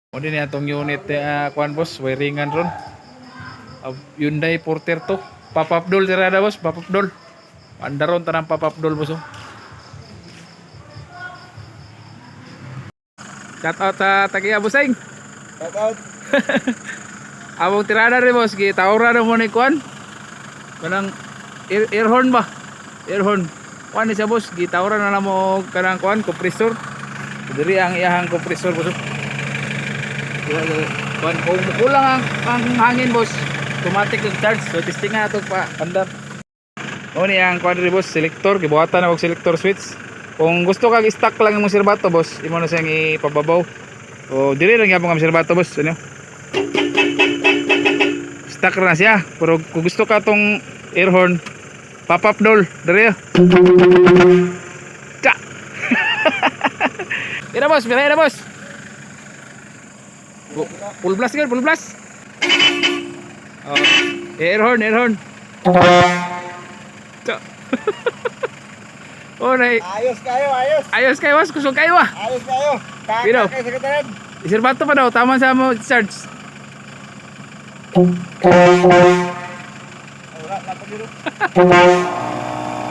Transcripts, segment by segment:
O din atong unit kuan boss, wiringan ron. Hyundai Porter to. Papapdol tirada boss, papapdol. Andaron tanang papapdol boss. Oh. Shout out sa Tagiya Busing. Shout out. Abong tirada rin boss, gitawra na mo ni kuan. Kanang air horn ba? Air horn. Kuan ni siya boss, gitawra na lang mo kanang kuan kompresor. Diri ang iyahang kompresor boss. Kuan kung kulang ang hangin boss, automatic yung charge. So testing nga ito pa andar. O ni ang kuan rin boss, selector, gibuhatan na og selector switch. Kung gusto kag stock lang yung serbato boss, imo na siyang ipababaw. O diri lang gyapon ang serbato boss, ano? Stock na siya, pero kung gusto ka tong air horn, pop-up door, diri. Ka. Ira boss, ira boss. Full blast kan, full blast. Oh, air horn, air horn. Ka. Oh, nay. Ayos kayo, ayos. Ayos kayo, boss. Kusog kayo ah. Ayos kayo. Pino? Kakak kayo sa kataran. Iserbato pa daw. Tama sa mo charge. Wala, napagiro.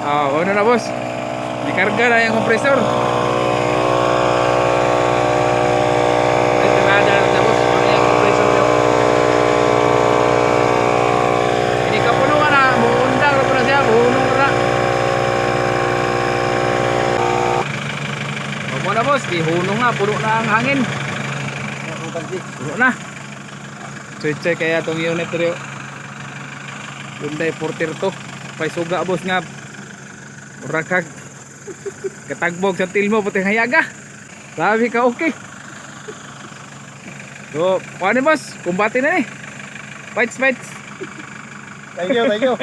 Oh, ano na boss? Dikarga na yung kompresor. Ay, tirada na siya boss. Ano yung kompresor niyo? Hindi ka puno ka na. Muundang na po na siya. Muhunong na. Huwag na boss. Di hunong na. Puno na ang hangin. Puno na. Check kaya itong unit rin. Hyundai Porter to. Pay suga boss nga. Urakag. Katagbog sa tilmo puting hayaga. Sabi ka okay. So, paano boss? Kumbati na ni. Fights. Thank you, thank you.